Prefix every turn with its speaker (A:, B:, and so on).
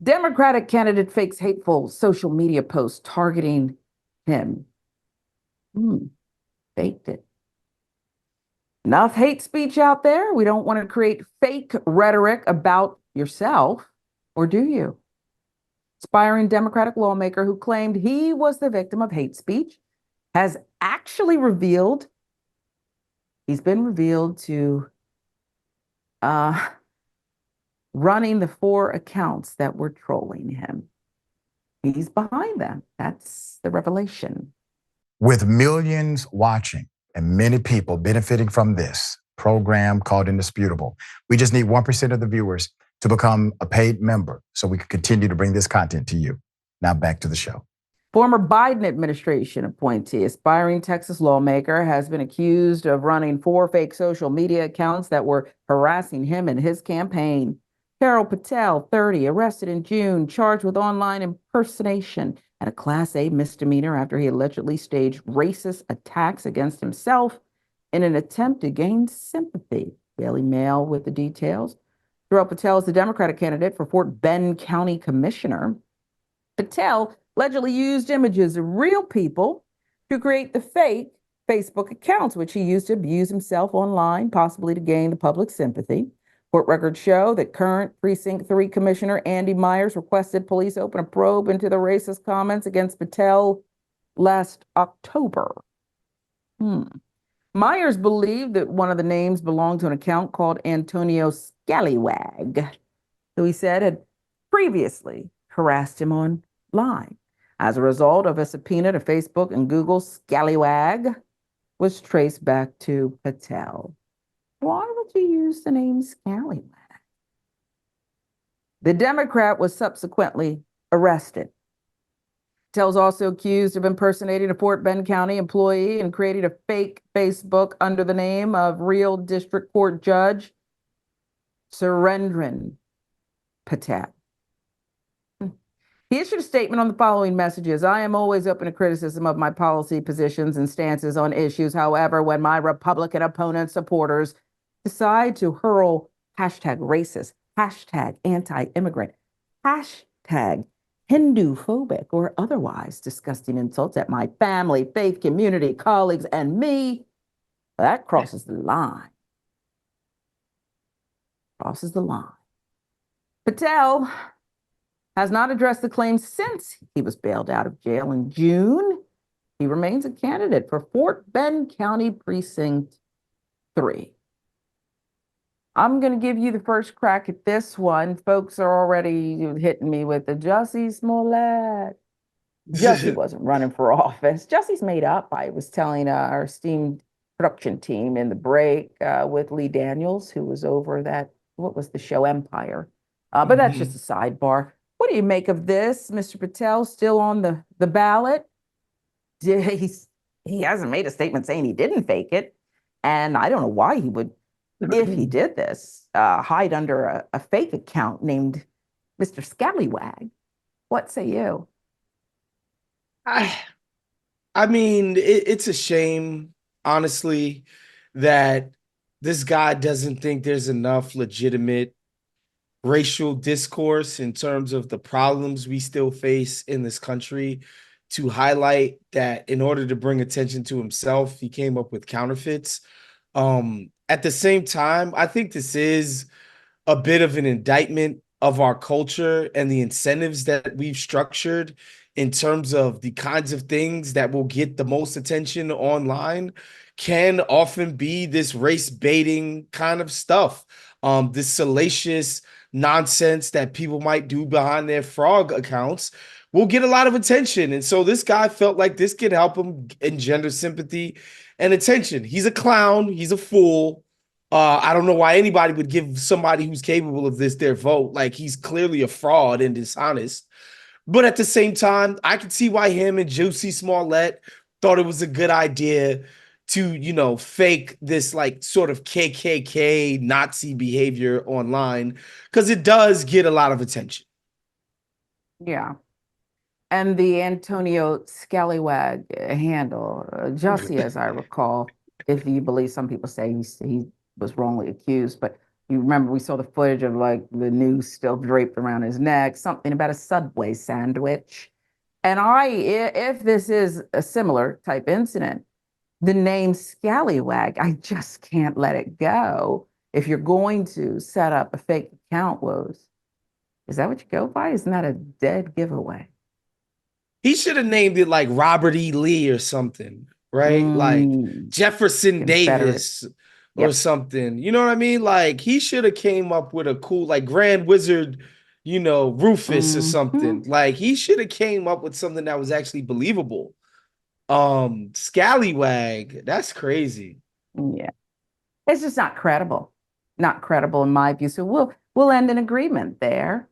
A: Democratic candidate fakes hateful social media posts targeting him. Faked it. Enough hate speech out there. We don't want to create fake rhetoric about yourself, or do you? Aspiring Democratic lawmaker who claimed he was the victim of hate speech has actually he's been revealed to running the 4 accounts that were trolling him. He's behind them. That's the revelation.
B: With millions watching and many people benefiting from this program called Indisputable, we just need 1% of the viewers to become a paid member so we can continue to bring this content to you. Now back to the show.
A: Former Biden administration appointee, aspiring Texas lawmaker, has been accused of running 4 fake social media accounts that were harassing him and his campaign. Taral Patel, 30, arrested in June, charged with online impersonation and a Class A misdemeanor after he allegedly staged racist attacks against himself in an attempt to gain sympathy. Daily Mail with the details. Taral Patel is the Democratic candidate for Fort Bend County Commissioner. Patel allegedly used images of real people to create the fake Facebook accounts, which he used to abuse himself online, possibly to gain the public sympathy. Court records show that current Precinct 3 Commissioner Andy Myers requested police open a probe into the racist comments against Patel last October. Myers believed that one of the names belonged to an account called Antonio Scallywag, who he said had previously harassed him online. As a result of a subpoena to Facebook and Google, Scallywag was traced back to Patel. Why would you use the name Scallywag? The Democrat was subsequently arrested. Patel's also accused of impersonating a Fort Bend County employee and creating a fake Facebook under the name of real district court judge Surendran Patel. He issued a statement on the following messages. I am always open to criticism of my policy positions and stances on issues. However, when my Republican opponent supporters decide to hurl hashtag racist, hashtag anti-immigrant, hashtag Hindu-phobic, or otherwise disgusting insults at my family, faith, community, colleagues, and me, that crosses the line. Crosses the line. Patel has not addressed the claims since he was bailed out of jail in June. He remains a candidate for Fort Bend County Precinct 3. I'm going to give you the first crack at this one. Folks are already hitting me with the Jussie Smollett. Jussie wasn't running for office. Jussie's made up. I was telling our esteemed production team in the break with Lee Daniels, who was over that, what was the show, Empire. But that's just a sidebar. What do you make of this? Mr. Patel still on the ballot? He hasn't made a statement saying he didn't fake it. And I don't know why he would, if he did this, hide under a fake account named Mr. Scallywag. What say you?
C: I mean, it's a shame, honestly, that this guy doesn't think there's enough legitimate racial discourse in terms of the problems we still face in this country to highlight that in order to bring attention to himself, he came up with counterfeits. At the same time, I think this is a bit of an indictment of our culture and the incentives that we've structured in terms of the kinds of things that will get the most attention online can often be this race baiting kind of stuff. This salacious nonsense that people might do behind their frog accounts will get a lot of attention. And so this guy felt like this could help him engender sympathy and attention. He's a clown. He's a fool. I don't know why anybody would give somebody who's capable of this their vote. Like, he's clearly a fraud and dishonest. But at the same time, I can see why him and Jussie Smollett thought it was a good idea to, fake this like sort of KKK Nazi behavior online, because it does get a lot of attention.
A: Yeah. And the Antonio Scallywag handle, Jussie, as I recall, if you believe some people say he was wrongly accused, but You remember we saw the footage of like the noose still draped around his neck, something about a Subway sandwich. And if this is a similar type incident, the name Scallywag, I just can't let it go. If you're going to set up a fake account, Woes, is that what you go by? Isn't that a dead giveaway?
C: He should have named it like Robert E. Lee or something, right? Like
A: Mm,
C: Jefferson
A: Confederate.
C: Davis or
A: Yep.
C: something. You know what I mean? Like he should have came up with a cool like Grand Wizard, Rufus or
A: Hmm.
C: something. Like he should have came up with something that was actually believable. Scallywag, that's crazy.
A: Yeah. It's just not credible. Not credible in my view. So we'll end in agreement there.